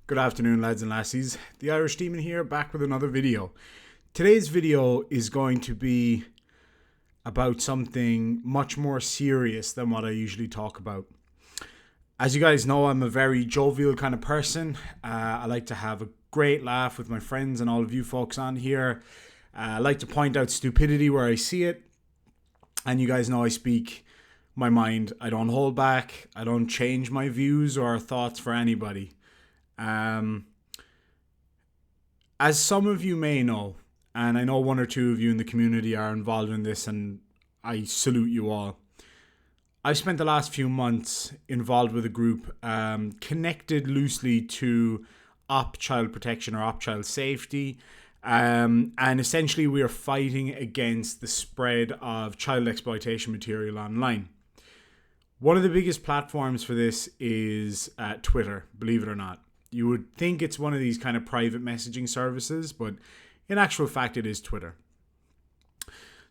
Good afternoon, lads and lassies. The Irish Demon here, back with another video. Today's video is going to be about something much more serious than what I usually talk about. As you guys know, I'm a very jovial kind of person. I like to have a great laugh with my friends and all of you folks on here. I like to point out stupidity where I see it. And you guys know I speak my mind. I don't hold back. I don't change my views or thoughts for anybody. As some of you may know, and I know one or two of you in the community are involved in this, and I salute you all. I've spent the last few months involved with a group connected loosely to Op Child Protection or Op Child Safety. And essentially we are fighting against the spread of child exploitation material online. One of the biggest platforms for this is Twitter, believe it or not. You would think it's one of these kind of private messaging services, but in actual fact, it is Twitter.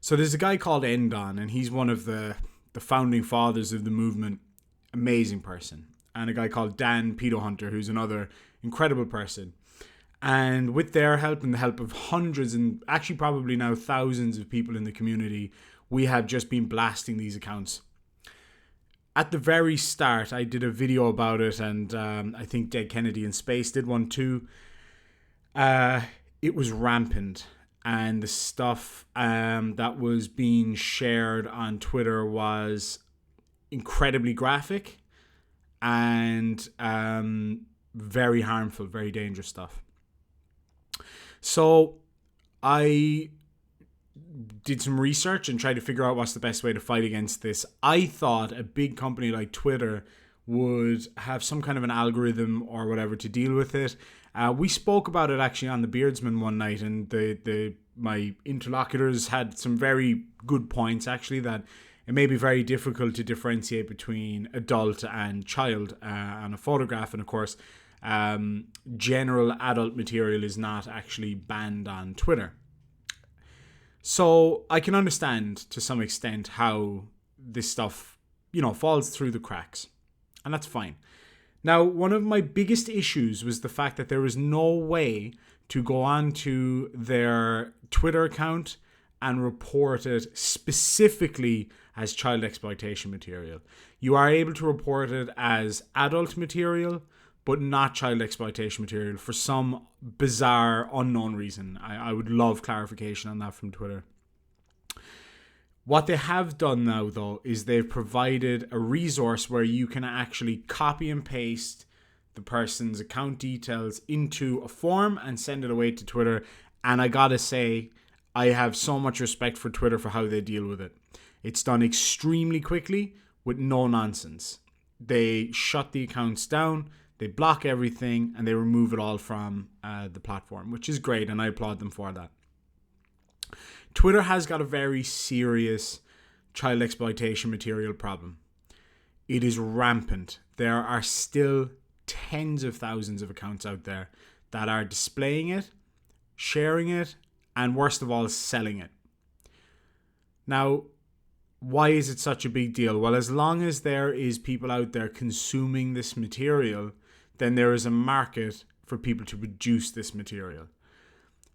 So there's a guy called Endon, and he's one of the founding fathers of the movement. Amazing person. And a guy called Dan Pedo Hunter, who's another incredible person. And with their help and the help of hundreds and actually probably now thousands of people in the community, we have just been blasting these accounts. At the very start, I did a video about it, and I think Dead Kennedy in Space did one too. It was rampant, and the stuff that was being shared on Twitter was incredibly graphic and very harmful, very dangerous stuff. So I did some research and tried to figure out what's the best way to fight against this. I thought a big company like Twitter would have some kind of an algorithm or whatever to deal with it. We spoke about it actually on the Beardsman one night, and my interlocutors had some very good points actually, that it may be very difficult to differentiate between adult and child on a photograph, and of course general adult material is not actually banned on Twitter. So I can understand to some extent how this stuff, falls through the cracks. And that's fine. Now, one of my biggest issues was the fact that there was no way to go on to their Twitter account and report it specifically as child exploitation material. You are able to report it as adult material, but not child exploitation material for some bizarre, unknown reason. I would love clarification on that from Twitter. What they have done now, though, is they've provided a resource where you can actually copy and paste the person's account details into a form and send it away to Twitter. And I gotta say, I have so much respect for Twitter for how they deal with it. It's done extremely quickly with no nonsense. They shut the accounts down, they block everything, and they remove it all from the platform, which is great, and I applaud them for that. Twitter has got a very serious child exploitation material problem. It is rampant. There are still tens of thousands of accounts out there that are displaying it, sharing it, and worst of all, selling it. Now, why is it such a big deal? Well, as long as there is people out there consuming this material, then there is a market for people to produce this material.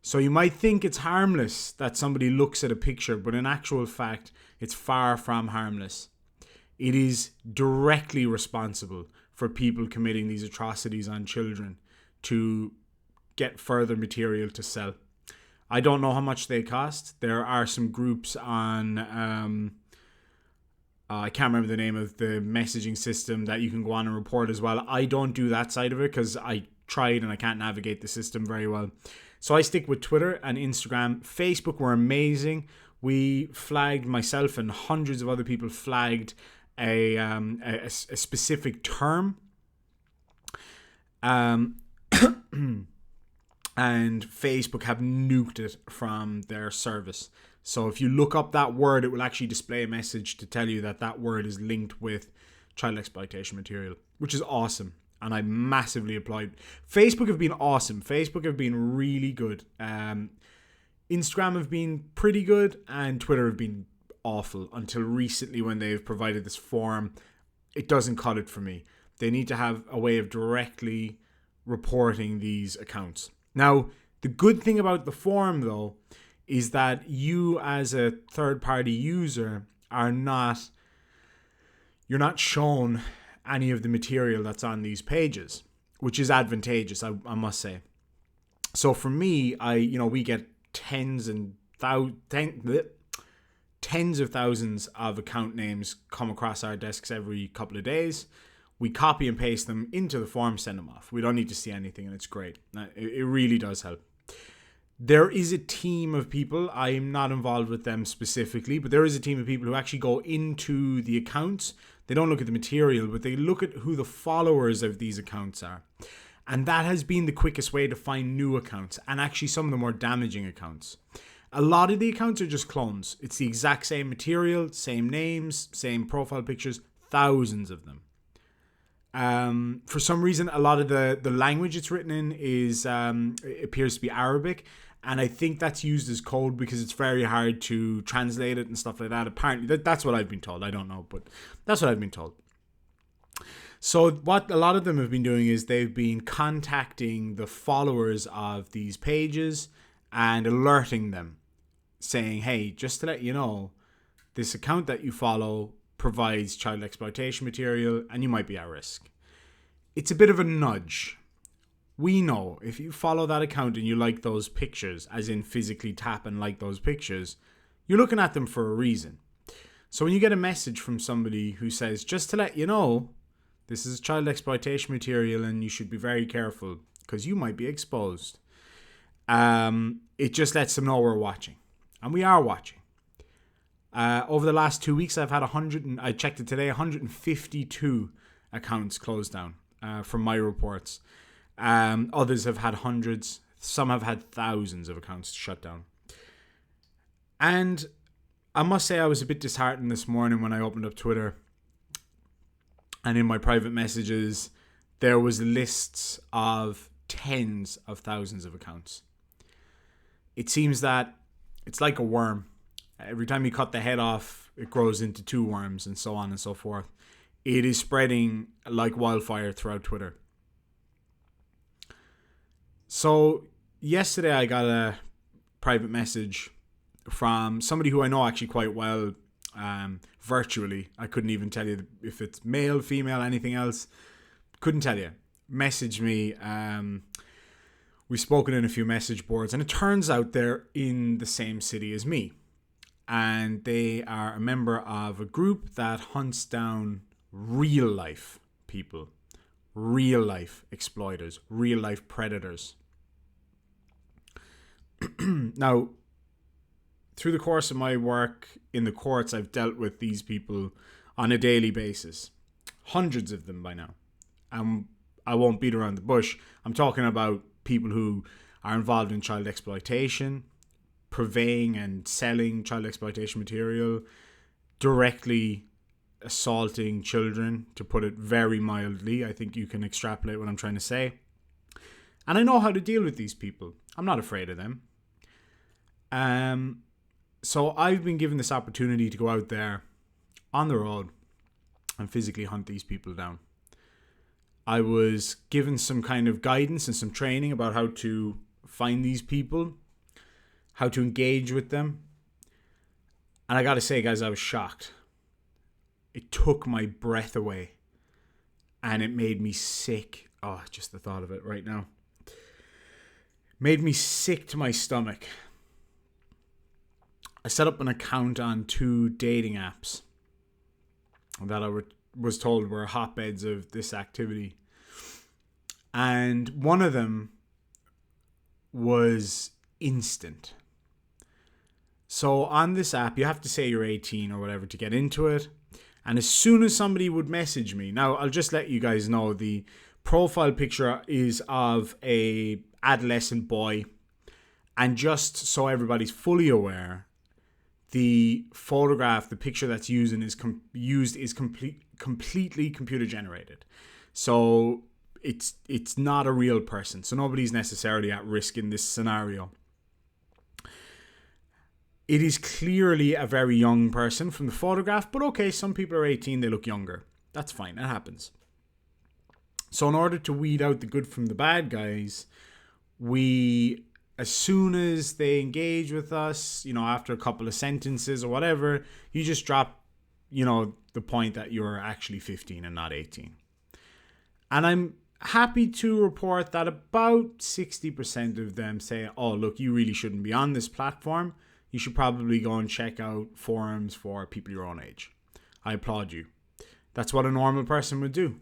So you might think it's harmless that somebody looks at a picture, but in actual fact, it's far from harmless. It is directly responsible for people committing these atrocities on children to get further material to sell. I don't know how much they cost. There are some groups on I can't remember the name of the messaging system that you can go on and report as well. I don't do that side of it because I tried and I can't navigate the system very well. So I stick with Twitter and Instagram. Facebook were amazing. We flagged, myself and hundreds of other people flagged a specific term. And Facebook have nuked it from their service. So if you look up that word, it will actually display a message to tell you that that word is linked with child exploitation material, which is awesome. And I massively applaud. Facebook have been awesome. Facebook have been really good. Instagram have been pretty good, and Twitter have been awful until recently when they've provided this form. It doesn't cut it for me. They need to have a way of directly reporting these accounts. Now, the good thing about the form, though, is that you as a third-party user you're not shown any of the material that's on these pages, which is advantageous, I must say. So for me, we get tens of thousands of account names come across our desks every couple of days. We copy and paste them into the form, send them off. We don't need to see anything, and it's great. It really does help. There is a team of people, I'm not involved with them specifically, but there is a team of people who actually go into the accounts. They don't look at the material, but they look at who the followers of these accounts are. And that has been the quickest way to find new accounts, and actually some of the more damaging accounts. A lot of the accounts are just clones. It's the exact same material, same names, same profile pictures, thousands of them. For some reason, a lot of the language it's written in it appears to be Arabic, and I think that's used as code because it's very hard to translate it and stuff like that. Apparently, that's what I've been told. I don't know, but that's what I've been told. So what a lot of them have been doing is they've been contacting the followers of these pages and alerting them, saying, hey, just to let you know, this account that you follow provides child exploitation material and you might be at risk. It's a bit of a nudge. We know if you follow that account and you like those pictures, as in physically tap and like those pictures, you're looking at them for a reason. So when you get a message from somebody who says, just to let you know, this is child exploitation material and you should be very careful because you might be exposed, it just lets them know we're watching. And we are watching. Over the last 2 weeks, I've had I checked it today, 152 accounts closed down from my reports. Others have had hundreds. Some have had thousands of accounts shut down. And I must say I was a bit disheartened this morning when I opened up Twitter. And in my private messages, there was lists of tens of thousands of accounts. It seems that it's like a worm. Every time you cut the head off, it grows into 2 worms and so on and so forth. It is spreading like wildfire throughout Twitter. So yesterday I got a private message from somebody who I know actually quite well, virtually. I couldn't even tell you if it's male, female, anything else. Couldn't tell you. Messaged me. We've spoken in a few message boards, and it turns out they're in the same city as me. And they are a member of a group that hunts down real life people, real life exploiters, real life predators. Now, through the course of my work in the courts, I've dealt with these people on a daily basis. Hundreds of them by now. I won't beat around the bush. I'm talking about people who are involved in child exploitation, purveying and selling child exploitation material, directly assaulting children, to put it very mildly. I think you can extrapolate what I'm trying to say. And I know how to deal with these people. I'm not afraid of them. So I've been given this opportunity to go out there on the road and physically hunt these people down. I was given some kind of guidance and some training about how to find these people, how to engage with them. And I gotta say, guys, I was shocked. It took my breath away and it made me sick. Oh, just the thought of it right now. Made me sick to my stomach. I set up an account on 2 dating apps that I was told were hotbeds of this activity. And one of them was instant. So on this app, you have to say you're 18 or whatever to get into it. And as soon as somebody would message me, now I'll just let you guys know, the profile picture is of a adolescent boy. And just so everybody's fully aware, the photograph, the picture that's used is completely computer generated. So it's not a real person. So nobody's necessarily at risk in this scenario. It is clearly a very young person from the photograph, but okay, some people are 18, they look younger. That's fine, it happens. So in order to weed out the good from the bad guys, we, as soon as they engage with us, after a couple of sentences or whatever, you just drop, the point that you're actually 15 and not 18. And I'm happy to report that about 60% of them say, oh, look, you really shouldn't be on this platform. You should probably go and check out forums for people your own age. I applaud you. That's what a normal person would do.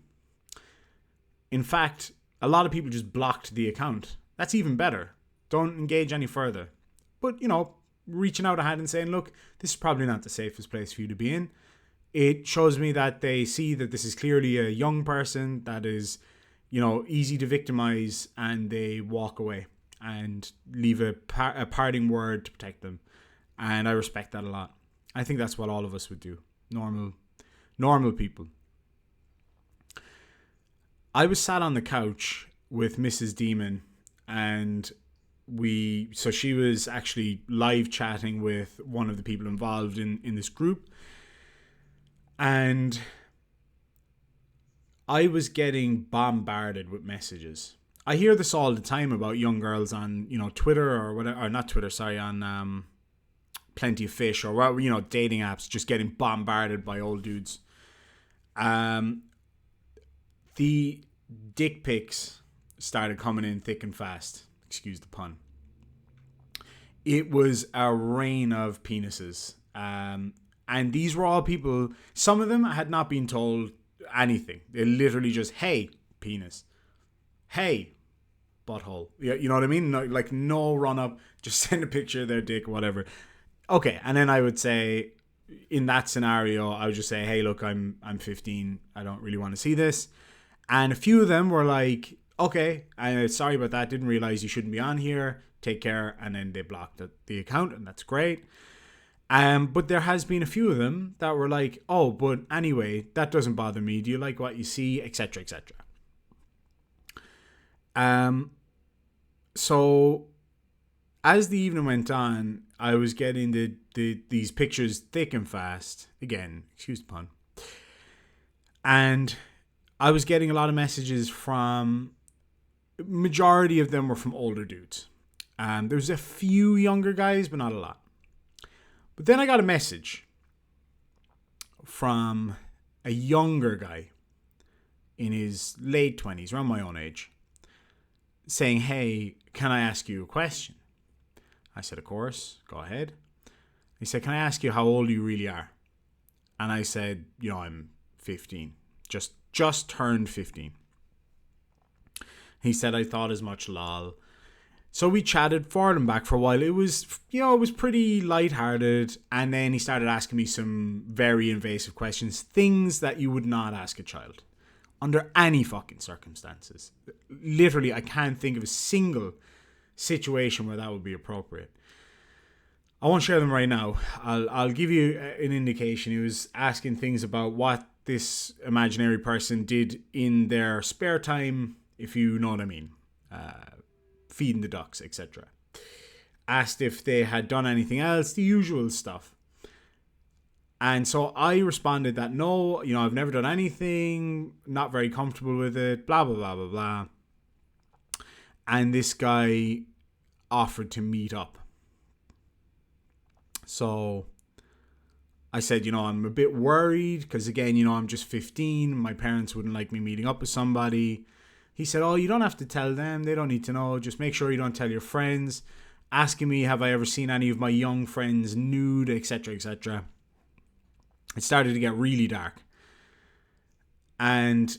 In fact, a lot of people just blocked the account. That's even better. Don't engage any further. But, reaching out a hand and saying, look, this is probably not the safest place for you to be in. It shows me that they see that this is clearly a young person that is, easy to victimize, and they walk away and leave a parting word to protect them. And I respect that a lot. I think that's what all of us would do. Normal people. I was sat on the couch with Mrs. Demon, and so she was actually live chatting with one of the people involved in this group. And I was getting bombarded with messages. I hear this all the time about young girls on, Twitter or whatever, or not Twitter, sorry, on Plenty of Fish or, dating apps, just getting bombarded by old dudes. The dick pics started coming in thick and fast. Excuse the pun. It was a rain of penises. And these were all people, some of them had not been told anything. They literally just, hey, penis. Hey, butthole. You know what I mean? No run up, just send a picture of their dick, whatever. Okay, and then I would say, in that scenario, I would just say, hey, look, I'm 15. I don't really want to see this. And a few of them were like, okay, sorry about that. Didn't realize you shouldn't be on here. Take care. And then they blocked the account, and that's great. But there has been a few of them that were like, oh, but anyway, that doesn't bother me. Do you like what you see? Etc. etc. So as the evening went on, I was getting these pictures thick and fast. Again, excuse the pun. And I was getting a lot of messages from, majority of them were from older dudes. There was a few younger guys, but not a lot. But then I got a message from a younger guy in his late 20s, around my own age, saying, hey, can I ask you a question? I said, of course, go ahead. He said, can I ask you how old you really are? And I said, I'm 15, just turned 15. He said, I thought as much, lol. So we chatted forward and back for a while. It was, it was pretty lighthearted. And then he started asking me some very invasive questions, things that you would not ask a child under any fucking circumstances. Literally, I can't think of a single situation where that would be appropriate. I won't share them right now. I'll give you an indication. He was asking things about what this imaginary person did in their spare time, if you know what I mean. Feeding the ducks, etc. Asked if they had done anything else, the usual stuff. And so I responded that no, I've never done anything, not very comfortable with it, blah, blah, blah, blah, blah. And this guy offered to meet up. So I said, I'm a bit worried because, again, I'm just 15. My parents wouldn't like me meeting up with somebody. He said, oh, you don't have to tell them. They don't need to know. Just make sure you don't tell your friends. Asking me, have I ever seen any of my young friends nude, etc., etc. It started to get really dark. And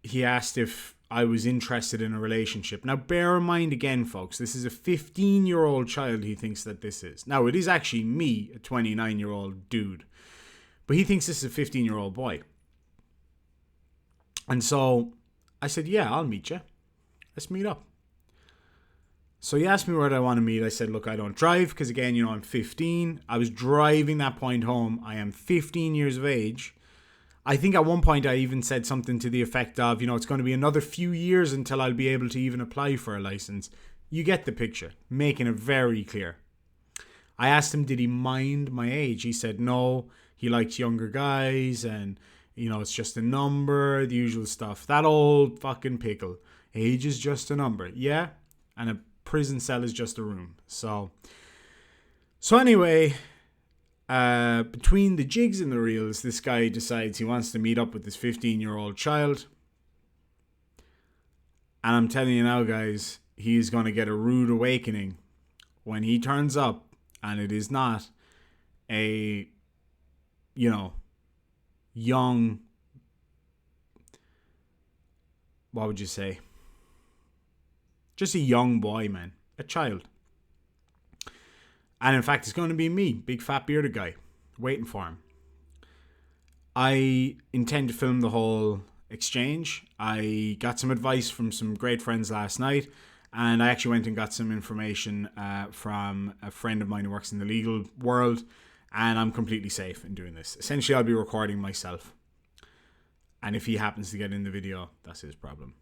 he asked if I was interested in a relationship. Now, bear in mind again, folks, this is a 15-year-old child he thinks that this is. Now, it is actually me, a 29-year-old dude. But he thinks this is a 15-year-old boy. And so I said, yeah, I'll meet you. Let's meet up. So he asked me where I want to meet. I said, look, I don't drive because, again, I'm 15. I was driving that point home. I am 15 years of age. I think at one point I even said something to the effect of, it's going to be another few years until I'll be able to even apply for a license. You get the picture, making it very clear. I asked him, did he mind my age? He said no, he likes younger guys and You know, it's just a number, the usual stuff. That old fucking pickle. Age is just a number. Yeah. And a prison cell is just a room. So anyway, between the jigs and the reels, this guy decides he wants to meet up with this 15-year-old child. And I'm telling you now, guys, he's going to get a rude awakening when he turns up, and it is not a, young, what would you say? Just a young boy, man. A child. And in fact, it's going to be me, big fat bearded guy, waiting for him. I intend to film the whole exchange. I got some advice from some great friends last night, and I actually went and got some information from a friend of mine who works in the legal world, and I'm completely safe in doing this. Essentially, I'll be recording myself. And if he happens to get in the video, that's his problem.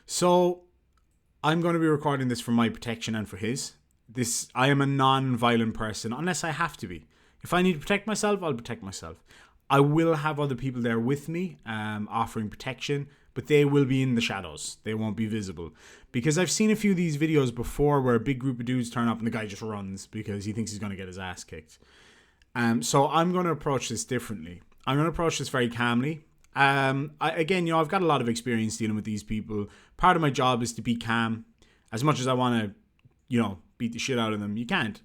So I'm going to be recording this for my protection and for his. I am a non-violent person unless I have to be. If I need to protect myself, I'll protect myself. I will have other people there with me offering protection, but they will be in the shadows. They won't be visible. Because I've seen a few of these videos before where a big group of dudes turn up and the guy just runs because he thinks he's going to get his ass kicked. So I'm going to approach this differently. I'm going to approach this very calmly. I've got a lot of experience dealing with these people. Part of my job is to be calm. As much as I want to, beat the shit out of them, you can't.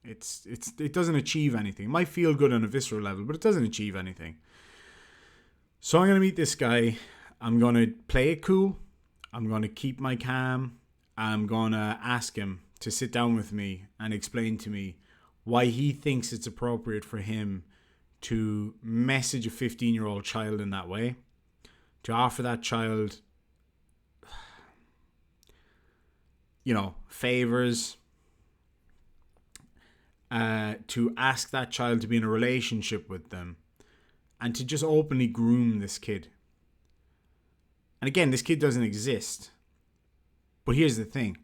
It doesn't achieve anything. It might feel good on a visceral level, but it doesn't achieve anything. So I'm going to meet this guy. I'm going to play it cool. I'm going to keep my calm. I'm going to ask him to sit down with me and explain to me why he thinks it's appropriate for him to message a 15-year-old child in that way, to offer that child, favors, to ask that child to be in a relationship with them, and to just openly groom this kid. And again, this kid doesn't exist. But here's the thing.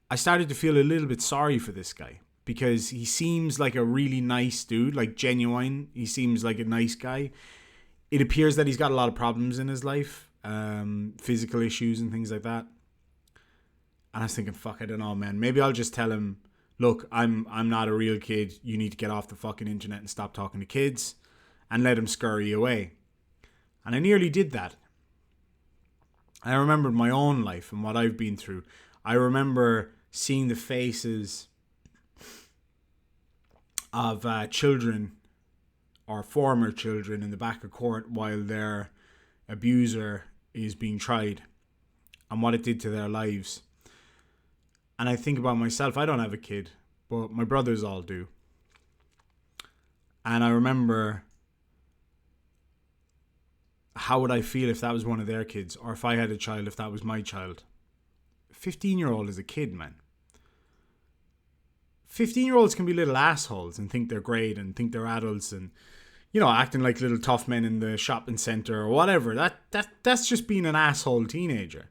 I started to feel a little bit sorry for this guy because he seems like a really nice dude, like genuine. He seems like a nice guy. It appears that he's got a lot of problems in his life, physical issues and things like that. And I was thinking, fuck, I don't know, man. Maybe I'll just tell him, look, I'm not a real kid. You need to get off the fucking internet and stop talking to kids, and let him scurry away. And I nearly did that. I remembered my own life and what I've been through. I remember seeing the faces of children or former children in the back of court while their abuser is being tried, and what it did to their lives. And I think about myself. I don't have a kid, but my brothers all do. And I remember, how would I feel if that was one of their kids, or if I had a child, if that was my child? 15-year-old is a kid, man. 15-year-olds can be little assholes and think they're great and think they're adults and, acting like little tough men in the shopping centre or whatever. That's just being an asshole teenager.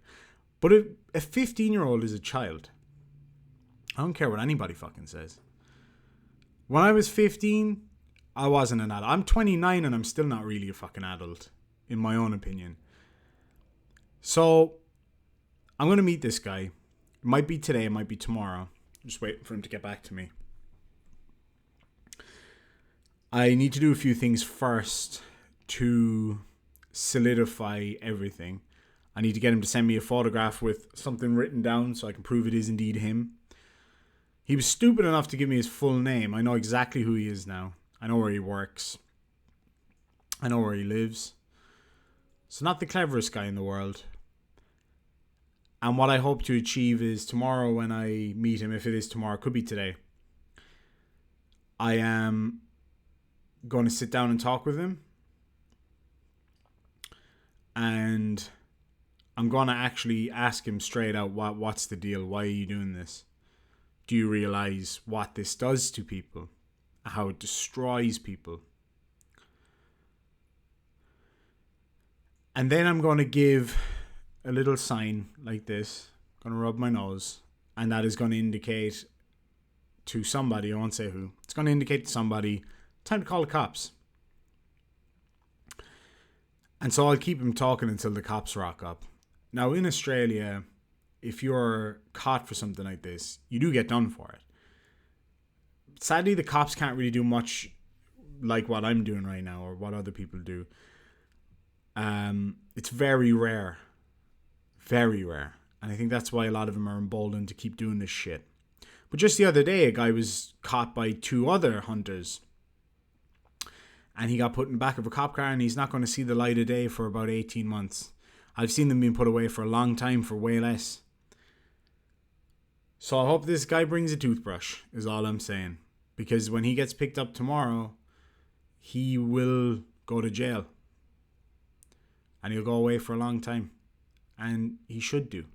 But a 15-year-old is a child. I don't care what anybody fucking says. When I was 15, I wasn't an adult. I'm 29 and I'm still not really a fucking adult, in my own opinion. So, I'm going to meet this guy. It might be today, it might be tomorrow. I'm just waiting for him to get back to me. I need to do a few things first to solidify everything. I need to get him to send me a photograph with something written down so I can prove it is indeed him. He was stupid enough to give me his full name. I know exactly who he is now. I know where he works. I know where he lives. So not the cleverest guy in the world. And what I hope to achieve is tomorrow when I meet him, if it is tomorrow, it could be today, I am going to sit down and talk with him. And I'm going to actually ask him straight out, what's the deal? Why are you doing this? Do you realize what this does to people? How it destroys people? And then I'm going to give a little sign like this. I'm going to rub my nose. And that is going to indicate to somebody, I won't say who, it's going to indicate to somebody, time to call the cops. And so I'll keep him talking until the cops rock up. Now, in Australia, if you're caught for something like this, you do get done for it. Sadly, the cops can't really do much like what I'm doing right now or what other people do. It's very rare. Very rare. And I think that's why a lot of them are emboldened to keep doing this shit. But just the other day, a guy was caught by 2 other hunters. And he got put in the back of a cop car, and he's not going to see the light of day for about 18 months. I've seen them being put away for a long time for way less. So I hope this guy brings a toothbrush, is all I'm saying. Because when he gets picked up tomorrow, he will go to jail. And he'll go away for a long time. And he should do.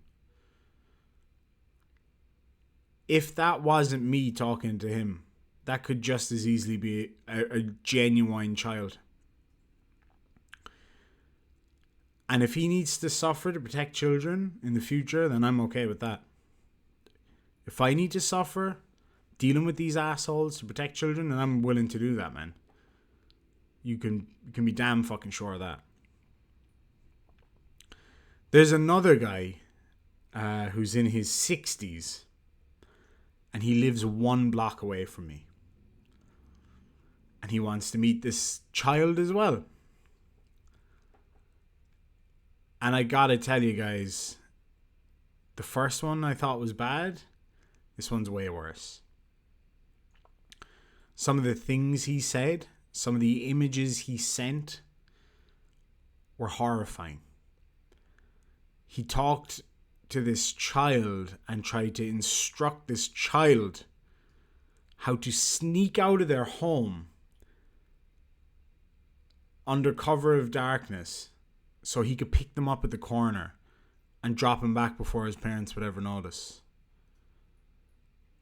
If that wasn't me talking to him, that could just as easily be a genuine child. And if he needs to suffer to protect children in the future, then I'm okay with that. If I need to suffer dealing with these assholes to protect children, then I'm willing to do that, man. You can be damn fucking sure of that. There's another guy who's in his 60s, and he lives 1 block away from me. And he wants to meet this child as well. And I gotta tell you guys, the first one I thought was bad. This one's way worse. Some of the things he said, some of the images he sent were horrifying. He talked to this child and tried to instruct this child how to sneak out of their home under cover of darkness so he could pick them up at the corner and drop them back before his parents would ever notice.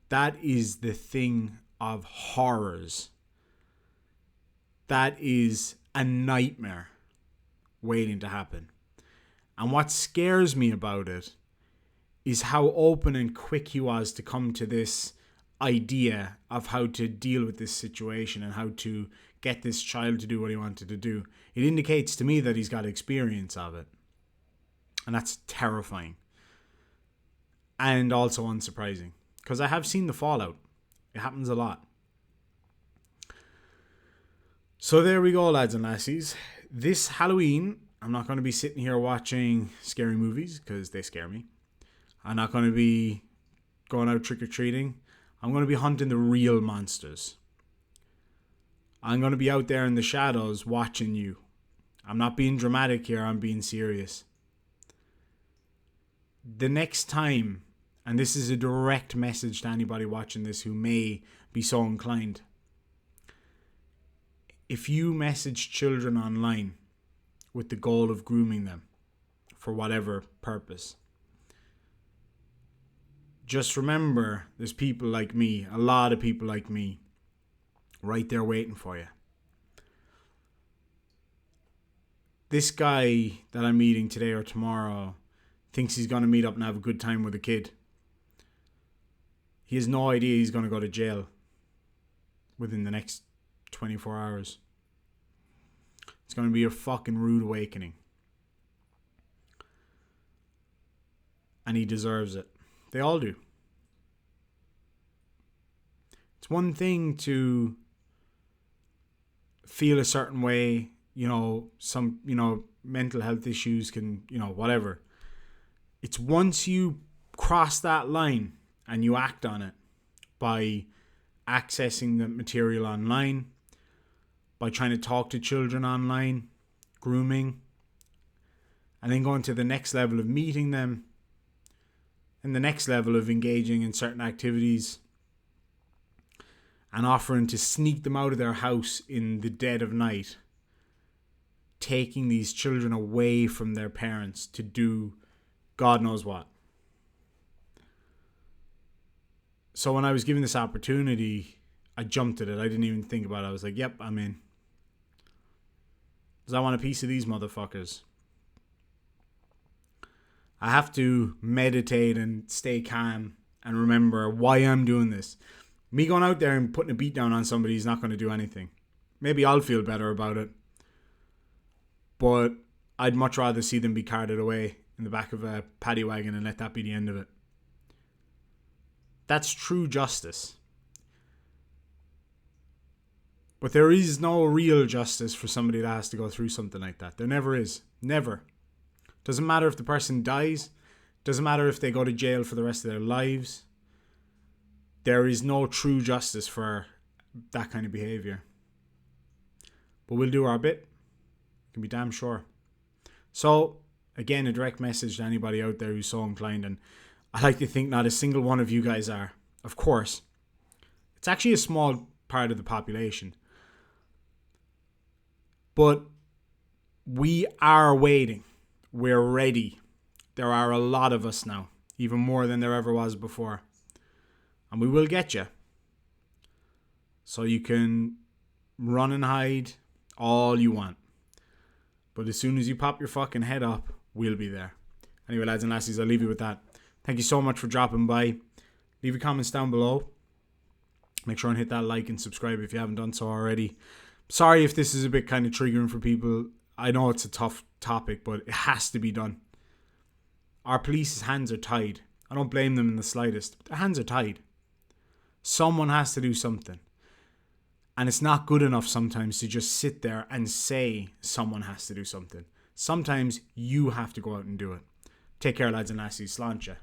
That is the thing of horrors. That is a nightmare waiting to happen. And what scares me about it is how open and quick he was to come to this idea of how to deal with this situation and how to get this child to do what he wanted to do. It indicates to me that he's got experience of it. And that's terrifying. And also unsurprising. Because I have seen the fallout. It happens a lot. So there we go, lads and lassies. This Halloween, I'm not going to be sitting here watching scary movies because they scare me. I'm not going to be going out trick-or-treating. I'm going to be hunting the real monsters. I'm going to be out there in the shadows watching you. I'm not being dramatic here, I'm being serious. The next time, and this is a direct message to anybody watching this who may be so inclined. If you message children online with the goal of grooming them for whatever purpose, just remember there's people like me, a lot of people like me, right there waiting for you. This guy that I'm meeting today or tomorrow thinks he's going to meet up and have a good time with a kid. He has no idea he's going to go to jail within the next 24 hours. It's going to be a fucking rude awakening. And he deserves it. They all do. It's one thing to feel a certain way, some, mental health issues can, whatever. It's once you cross that line and you act on it by accessing the material online, by trying to talk to children online, grooming, and then going to the next level of meeting them, and the next level of engaging in certain activities and offering to sneak them out of their house in the dead of night, taking these children away from their parents to do God knows what. So when I was given this opportunity, I jumped at it. I didn't even think about it. I was like, yep, I'm in. Because I want a piece of these motherfuckers. I have to meditate and stay calm and remember why I'm doing this. Me going out there and putting a beat down on somebody is not going to do anything. Maybe I'll feel better about it. But I'd much rather see them be carted away in the back of a paddy wagon and let that be the end of it. That's true justice. But there is no real justice for somebody that has to go through something like that. There never is. Never. Doesn't matter if the person dies. Doesn't matter if they go to jail for the rest of their lives. There is no true justice for that kind of behaviour. But we'll do our bit. You can be damn sure. So, again, a direct message to anybody out there who's so inclined, and I like to think not a single one of you guys are. Of course. It's actually a small part of the population. But we are waiting. We're ready. There are a lot of us now, even more than there ever was before. And we will get you. So you can run and hide all you want. But as soon as you pop your fucking head up, we'll be there. Anyway, lads and lassies, I'll leave you with that. Thank you so much for dropping by. Leave your comments down below. Make sure and hit that like and subscribe if you haven't done so already. Sorry if this is a bit kind of triggering for people. I know it's a tough topic, but it has to be done. Our police's hands are tied. I don't blame them in the slightest. But their hands are tied. Someone has to do something. And it's not good enough sometimes to just sit there and say someone has to do something. Sometimes you have to go out and do it. Take care, lads and lassies. Sláinte.